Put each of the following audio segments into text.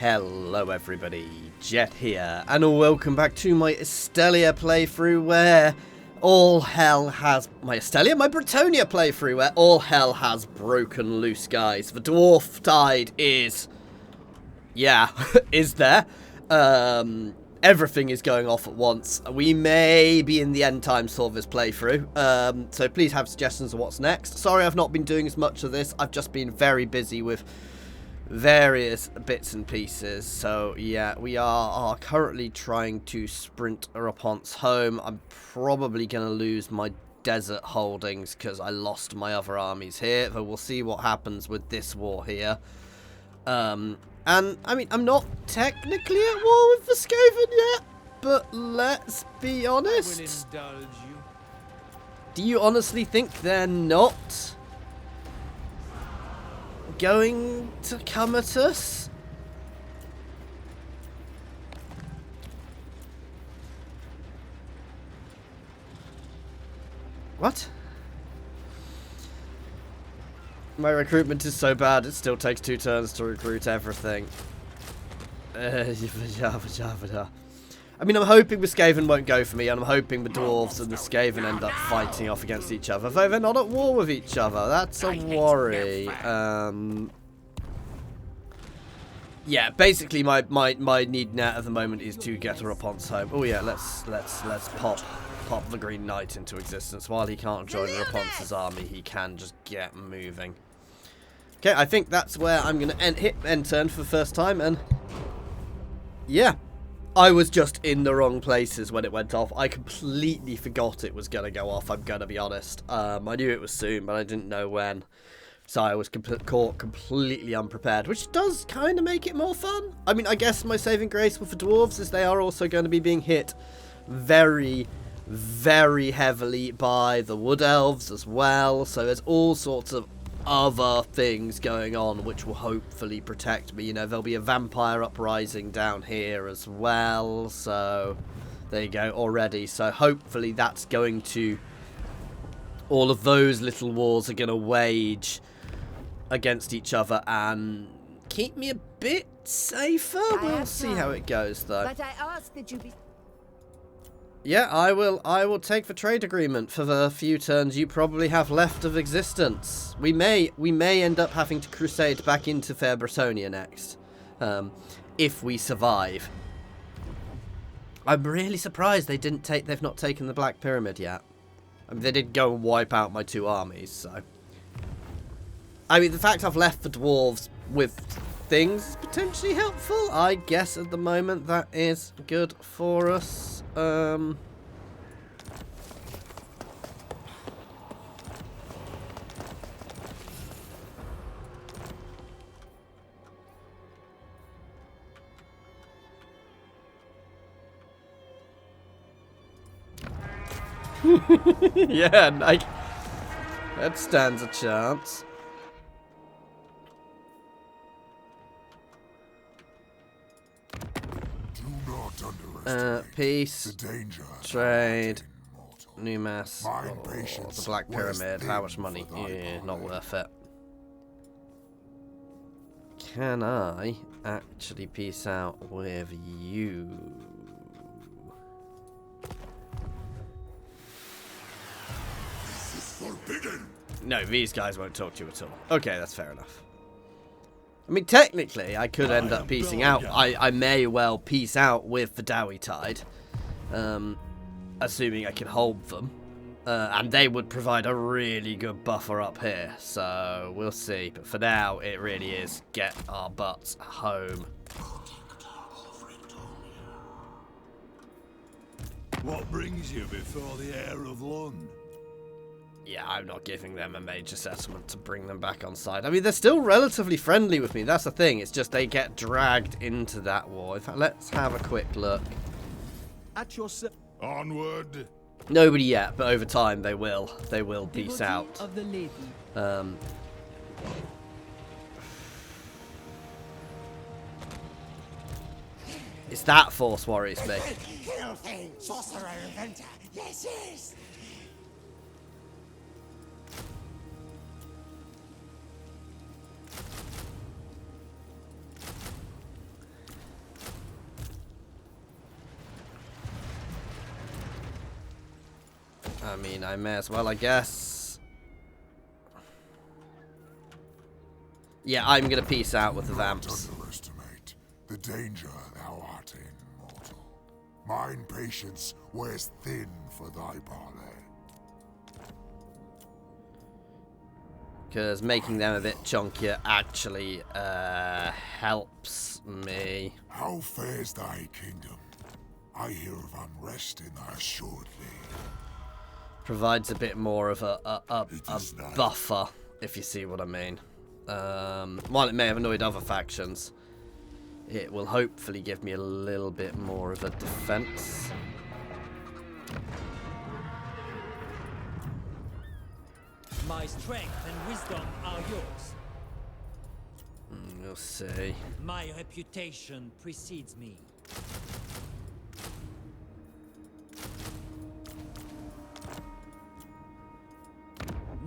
Hello everybody, Jet here, and welcome back to my Estelia playthrough where all hell has... My Bretonnia playthrough where all hell has broken loose, guys. The dwarf tide is... Yeah, is there. Everything is going off at once. We may be in the end times for this playthrough, so please have suggestions of what's next. Sorry I've not been doing as much of this, I've just been very busy with various bits and pieces. So yeah, we are currently trying to sprint Repanse home. I'm probably going to lose my desert holdings because I lost my other armies here, though we'll see what happens with this war here. And I mean, I'm not technically at war with the Skaven yet, but let's be honest. Do you honestly think they're not going to come at us? What? My recruitment is so bad, it still takes 2 turns to recruit everything. I mean, I'm hoping the Skaven won't go for me, and I'm hoping the Dwarves and the Skaven end up fighting off against each other, though they're not at war with each other. That's a worry. Yeah, basically my need net at the moment is to get a Repanse home. Oh yeah, let's pop the Green Knight into existence. While he can't join Repanse's army, he can just get moving. Okay, I think that's where I'm going to hit end turn for the first time, and yeah, I was just in the wrong places when it went off. I completely forgot it was going to go off, I'm going to be honest. I knew it was soon, but I didn't know when. So I was caught completely unprepared, which does kind of make it more fun. I mean, I guess my saving grace with the Dwarves is they are also going to be being hit very, very heavily by the Wood Elves as well. So there's all sorts of other things going on which will hopefully protect me. You know, there'll be a vampire uprising down here as well. So there you go already. So hopefully that's going to... all of those little wars are going to wage against each other and keep me a bit safer. We'll see how it goes, though. But I ask that you be... Yeah, I will take the trade agreement for the few turns you probably have left of existence. We may end up having to crusade back into fair Bretonnia next, if we survive. I'm really surprised they've not taken the Black Pyramid yet. I mean, they did go and wipe out my 2 armies, so... I mean, the fact I've left the Dwarves with things is potentially helpful. I guess at the moment that is good for us. Yeah, that stands a chance. Peace, trade, new mass, the Black Pyramid, how much money? Yeah, not worth it. Can I actually peace out with you? This is forbidden. No, these guys won't talk to you at all. Okay, that's fair enough. I mean, technically, I could end up piecing out. I may well piece out with the Dowie Tide, assuming I can hold them. And they would provide a really good buffer up here, so we'll see. But for now, it really is get our butts home. What brings you before the heir of Lund? Yeah, I'm not giving them a major settlement to bring them back on side. I mean, they're still relatively friendly with me. That's the thing. It's just they get dragged into that war. In fact, let's have a quick look. At your onward. Nobody yet, but over time they will. They will peace out. Of the lady. It's that force worries me. Kill thing, sorcerer inventor. Yes, yes. I mean, I may as well, I guess. Yeah, I'm gonna peace out with the vamps. Underestimate the danger thou art in, mortal. Mine patience wears thin for thy parley. Because making them a bit chunkier actually helps me. How fares thy kingdom? I hear of unrest in thy assured thee. Provides a bit more of a buffer, if you see what I mean. While it may have annoyed other factions, it will hopefully give me a little bit more of a defense. My strength and wisdom are yours. We'll see. My reputation precedes me.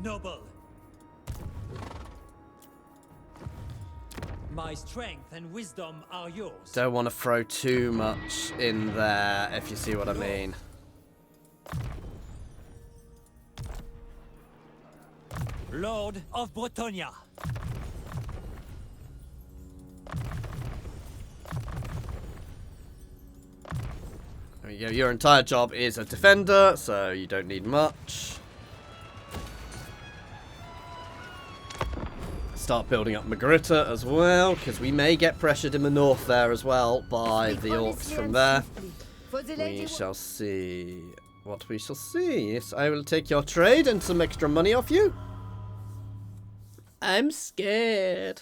Noble. My strength and wisdom are yours. Don't want to throw too much in there, if you see what I mean. Lord of Bretonnia. There you go. Your entire job is a defender, so you don't need much. Start building up Margarita as well, because we may get pressured in the north there as well by the orcs from there. We shall see what we shall see. Yes, I will take your trade and some extra money off you. I'm scared.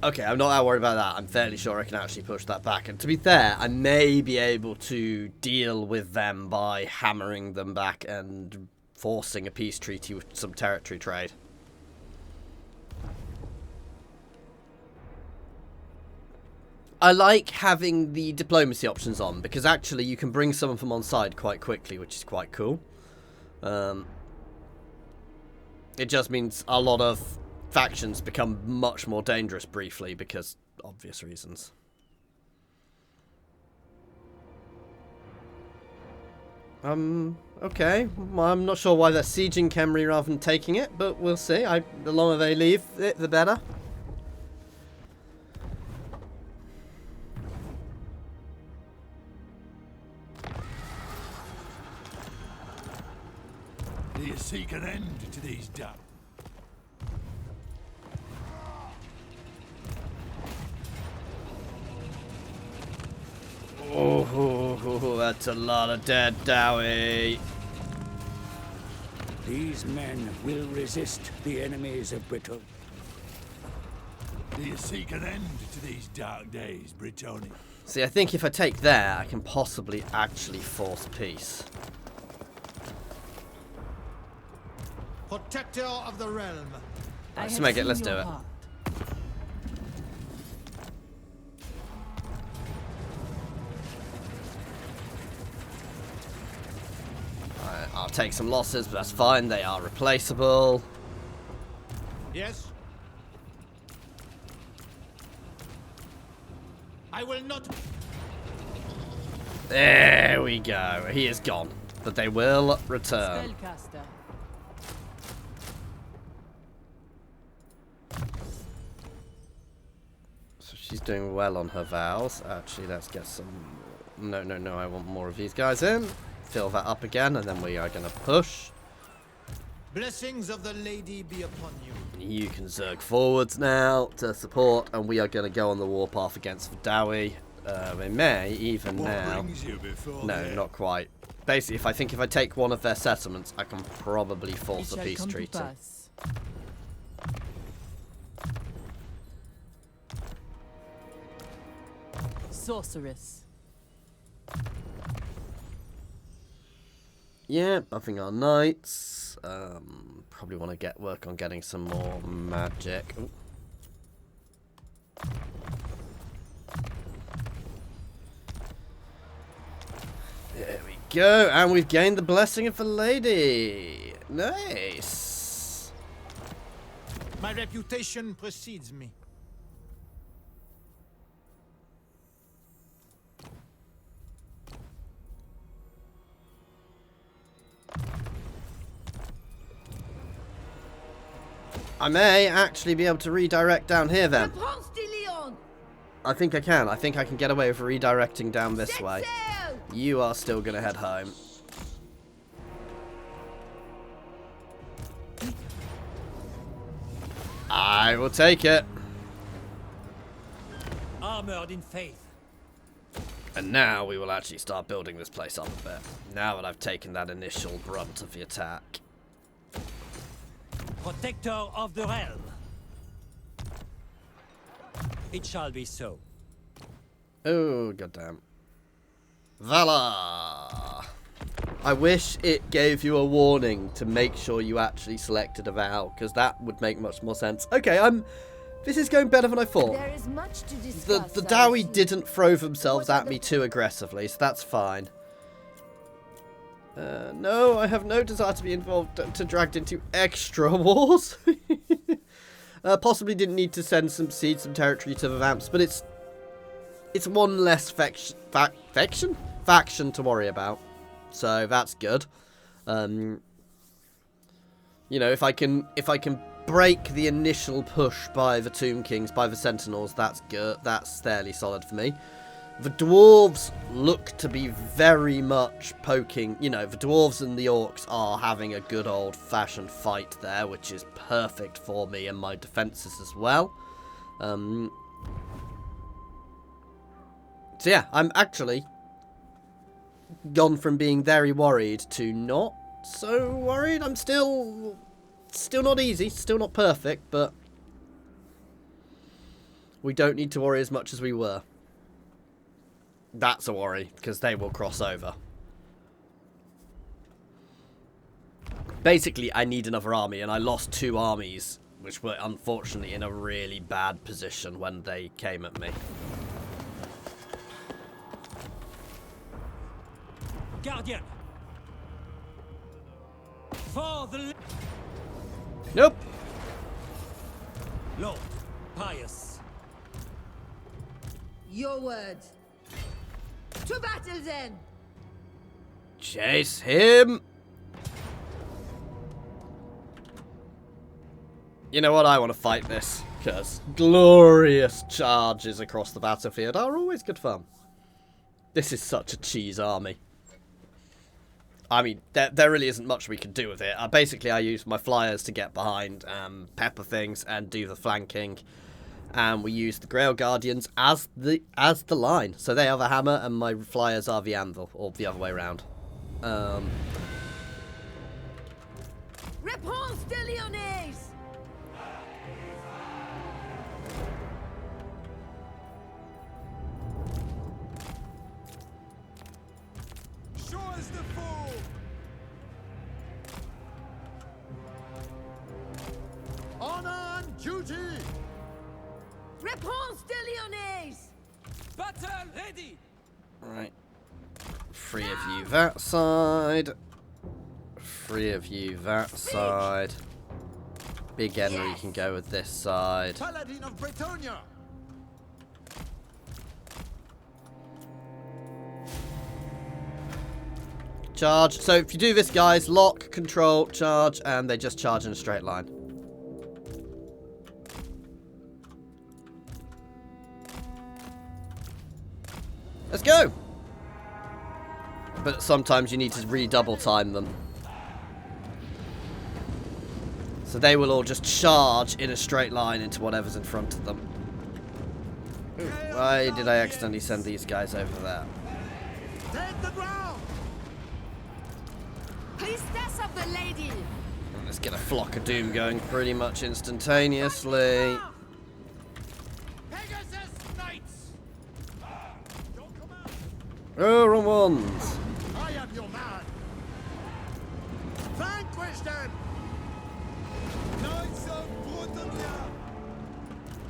Okay, I'm not that worried about that. I'm fairly sure I can actually push that back. And to be fair, I may be able to deal with them by hammering them back and forcing a peace treaty with some territory trade. I like having the diplomacy options on, because actually you can bring some of them on side quite quickly, which is quite cool. It just means a lot of factions become much more dangerous briefly because obvious reasons. Okay. Well, I'm not sure why they're sieging Khemri rather than taking it, but we'll see. The longer they leave it, the better. Do you seek an end to these doubts? Oh, that's a lot of dead Dowie. These men will resist the enemies of Bretonnia. Do you seek an end to these dark days, Bretonnia? See, I think if I take there, I can possibly actually force peace. Protector of the realm. Let's make it. Let's do it. I'll take some losses, but that's fine. They are replaceable. Yes. I will not. There we go. He is gone, but they will return. Spellcaster. So she's doing well on her vows. Actually, let's get some. No. I want more of these guys in. Fill that up again, and then we are going to push. Blessings of the lady be upon you. You can zerg forwards now to support, and we are going to go on the warpath against Dowie. We may even now. No, not quite. Basically, if I take one of their settlements, I can probably force a peace treaty. Sorceress. Yeah, buffing our knights. Probably want to work on getting some more magic. Ooh. go. And we've gained the blessing of the lady. Nice. My reputation precedes me. I may actually be able to redirect down here then. Repanse de Lyonesse. I think I can. I think I can get away with redirecting down this way. Sail. You are still going to head home. I will take it. Armored in faith. And now we will actually start building this place up a bit. Now that I've taken that initial brunt of the attack. Protector of the realm. It shall be so. Oh, goddamn. Valor! I wish it gave you a warning to make sure you actually selected a vow, because that would make much more sense. Okay, this is going better than I thought. There is much to discuss. The Dowie didn't throw themselves at me too aggressively, so that's fine. No, I have no desire to be involved, to dragged into extra wars. Possibly didn't need to cede some territory to the Vamps, but it's one less faction to worry about. So that's good. You know, if I can break the initial push by the Tomb Kings, by the Sentinels, that's good. That's fairly solid for me. The dwarves look to be very much poking. You know, the dwarves and the orcs are having a good old-fashioned fight there, which is perfect for me and my defenses as well. So yeah, I'm actually gone from being very worried to not so worried. I'm still not easy, still not perfect, but we don't need to worry as much as we were. That's a worry, because they will cross over. Basically, I need another army, and I lost 2 armies, which were unfortunately in a really bad position when they came at me. Guardian. For the Nope. Lord, pious. Your word. To battle then. Chase him. You know what? I want to fight this, because glorious charges across the battlefield are always good fun. This is such a cheese army. I mean, there really isn't much we can do with it. Basically, I use my flyers to get behind, pepper things, and do the flanking. And we use the Grail Guardians as the line. So they are the hammer, and my flyers are the anvil, or the other way around. Repanse de Lyonesse. Sure as the fool. Honor and duty. Repanse de Lyonesse. Battle ready. Right. 3 of you that side. 3 of you that side. Big Henry can go with this side. Paladin of Bretonnia. Charge. So if you do this, guys, lock, control, charge, and they just charge in a straight line. Let's go! But sometimes you need to redouble time them. So they will all just charge in a straight line into whatever's in front of them. Ooh, why did I accidentally send these guys over there? Take the ground. Priestess of the lady. Let's get a flock of doom going pretty much instantaneously. Pegasus Knights. Don't come out. Oh, wrong ones. I am your man. Vanquish them. Knights of Bretonnia.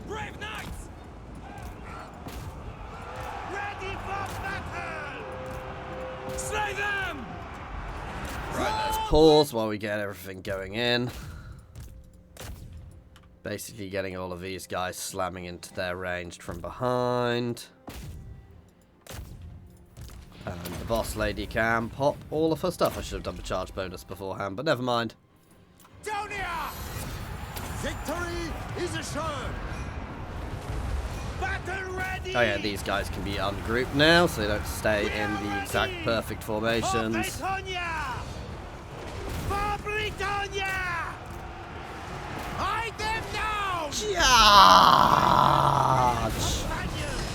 Brave knights. Ready for battle. Slay them. pause while we get everything going in. Basically getting all of these guys slamming into their range from behind. And the boss lady can pop all of her stuff. I should have done the charge bonus beforehand, but never mind. Bretonnia! Victory is assured! Battle ready! Oh yeah, these guys can be ungrouped now, so they don't stay in the exact perfect formations. Bretonnia! For Bretonnia! Hide them now! Charge!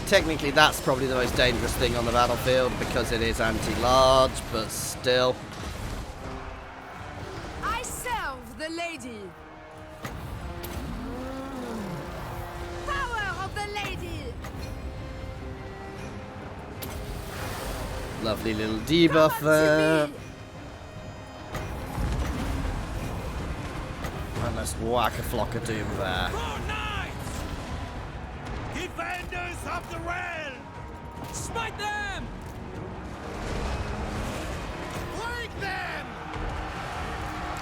Technically, that's probably the most dangerous thing on the battlefield because it is anti-large, but still. I serve the lady. Power of the lady. Lovely little debuff there. And let's whack a flock of doom there. Four knights! Defenders of the realm! Smite them! Break them!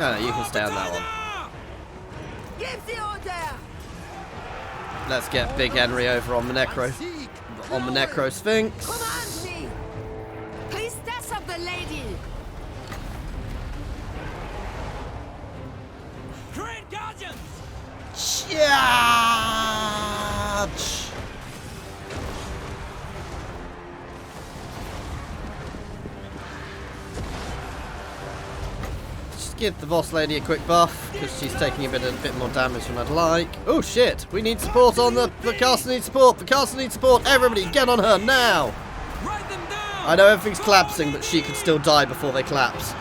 Oh, no, you can stay on that one. Give the order. Let's get Big Henry over on the Necro Sphinx. Command me. Priestess of the lady. Great guardians! Charge! Just give the boss lady a quick buff because she's taking a bit more damage than I'd like. Oh shit! We need support on the caster needs support. The caster needs support. Everybody, get on her now! Write them down! I know everything's collapsing, but she could still die before they collapse.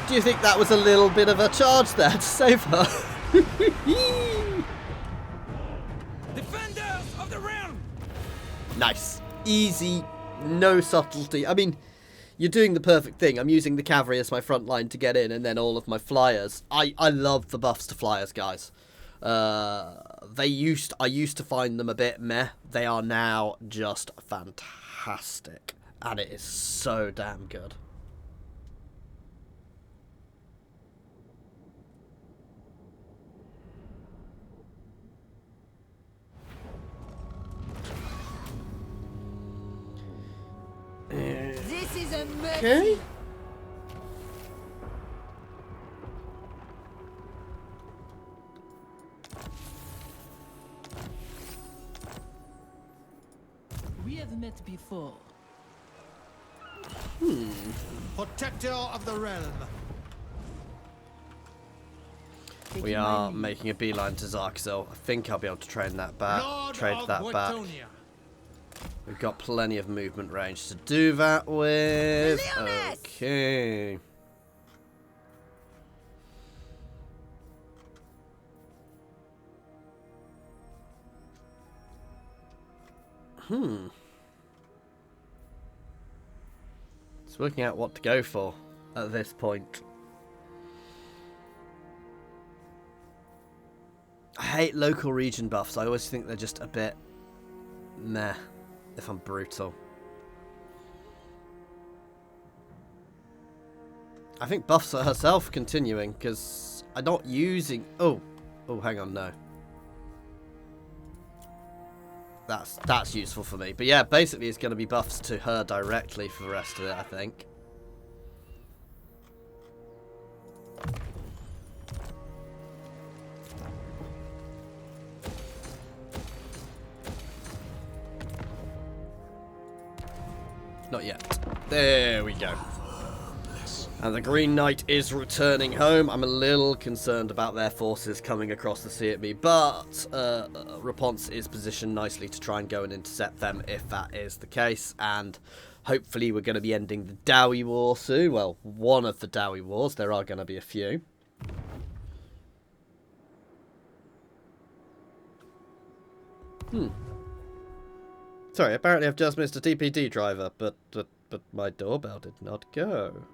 Do you think that was a little bit of a charge there to save her? Defenders of the realm! Nice. Easy. No subtlety. I mean, you're doing the perfect thing. I'm using the cavalry as my front line to get in, and then all of my flyers. I love the buffs to flyers, guys. I used to find them a bit meh. They are now just fantastic. And it is so damn good. This is a mercy. Okay. We have met before. Protector of the realm. We are making a beeline to Zarkzel. I think I'll be able to train that back. Lord Trade of that back. Bretonnia. We've got plenty of movement range to do that with. Lyonesse! Okay. It's working out what to go for at this point. I hate local region buffs. I always think they're just a bit meh, if I'm brutal. I think buffs are herself continuing, because I'm not using... Oh, hang on, no. That's useful for me. But yeah, basically it's going to be buffs to her directly for the rest of it, I think. Not yet. There we go. And the Green Knight is returning home. I'm a little concerned about their forces coming across the sea at me, but Repanse is positioned nicely to try and go and intercept them if that is the case. And hopefully we're going to be ending the Dowie War soon. Well, one of the Dowie Wars. There are going to be a few. Sorry, apparently I've just missed a TPT driver, but my doorbell did not go.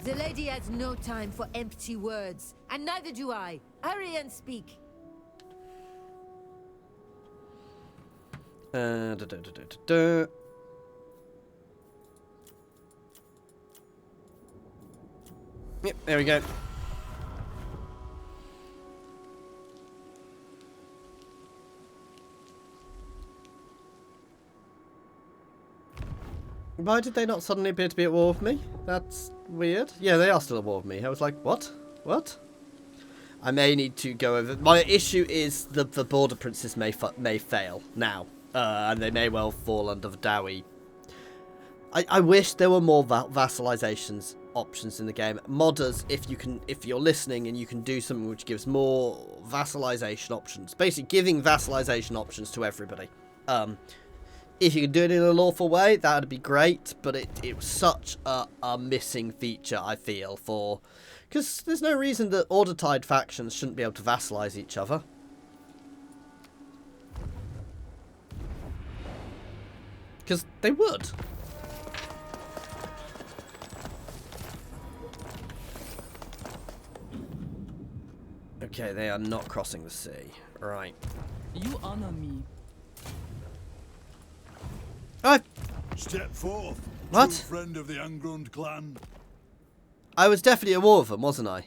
The lady has no time for empty words, and neither do I. Hurry and speak. Yep, there we go. Why did they not suddenly appear to be at war with me? That's weird. Yeah, they are still at war with me. I was like, what? What? I may need to go over... My issue is the border princes may fail now. And they may well fall under the Dowie. I wish there were more vassalizations options in the game. Modders, if you're listening and you can do something which gives more vassalization options. Basically giving vassalization options to everybody. If you can do it in a lawful way, that would be great, but it was such a missing feature, I feel, for... Because there's no reason that order-tied factions shouldn't be able to vassalize each other. Because they would. Okay, they are not crossing the sea. Right. You honor me. Step forth. What? True friend of the Ungrund clan. I was definitely at war with them, wasn't I?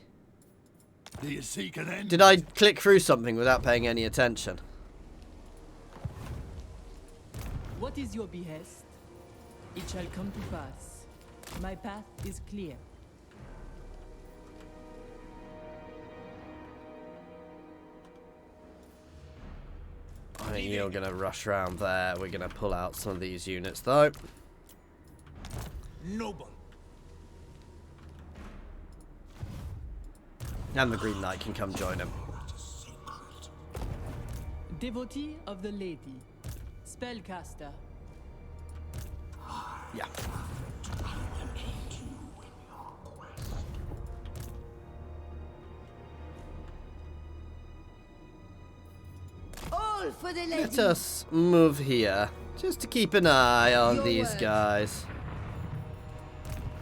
Do you seek an end? Did I click through something without paying any attention? What is your behest? It shall come to pass. My path is clear. I think you're going to rush around there. We're going to pull out some of these units, though. Noble. And the Green Knight can come join him. Devotee of the Lady. Spellcaster. Yeah. All for the lady. Let us move here, just to keep an eye on Your these word. guys.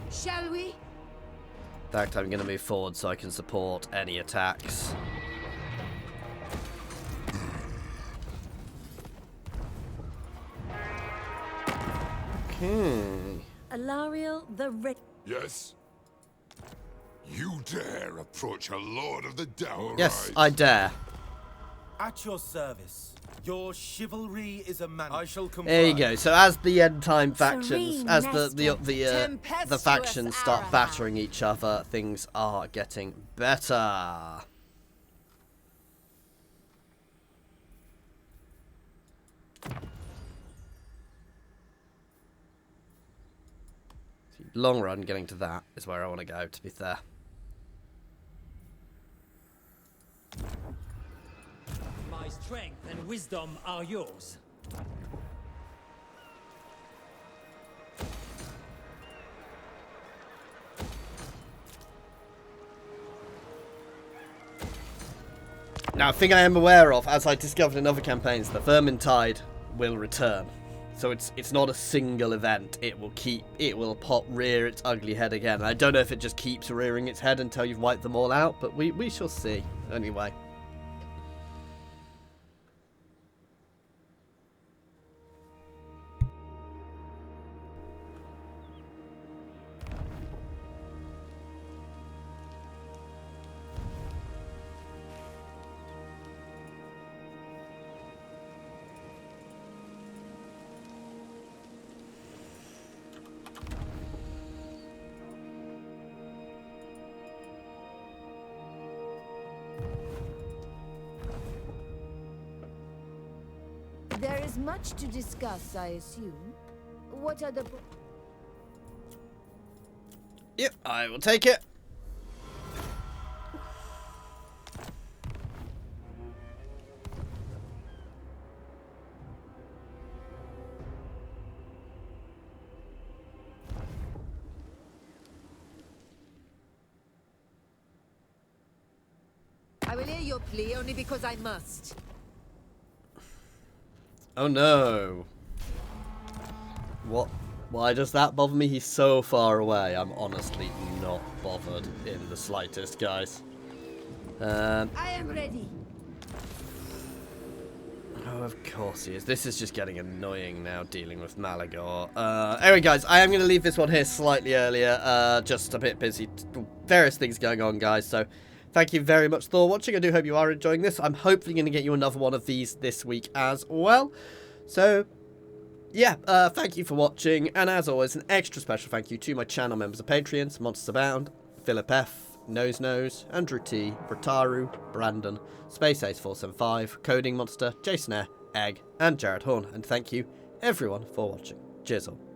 Shall we? In fact, I'm going to move forward so I can support any attacks. Okay. Alariel the Red. Yes? You dare approach a lord of the Dower? Yes, I dare. At your service. Your chivalry is a man. I shall comply. There you go. So as the end time factions, Serene as the Tempestuous factions start Araby. battering each other, things are getting better. Long run, getting to that is where I want to go, to be fair. My strength and wisdom are yours. Now, a thing I am aware of, as I discovered in other campaigns, the Vermintide will return. So it's not a single event. It will rear its ugly head again. I don't know if it just keeps rearing its head until you've wiped them all out, but we shall see. Anyway. There is much to discuss, I assume. What are the... Yep, I will take it. I will hear your plea only because I must. Oh no. What? Why does that bother me? He's so far away. I'm honestly not bothered in the slightest, guys. I am ready. Oh, of course he is. This is just getting annoying now, dealing with Malagor. Anyway, guys, I am going to leave this one here slightly earlier. Just a bit busy. Various things going on, guys. So, thank you very much for watching. I do hope you are enjoying this. I'm hopefully going to get you another one of these this week as well. So, yeah, thank you for watching. And as always, an extra special thank you to my channel members of Patreons, Monsters Abound, Philip F., Nose, Andrew T, Brataru, Brandon, Space Ace 475, Coding Monster, Jason Air, Egg, and Jared Horn. And thank you, everyone, for watching. Cheers all.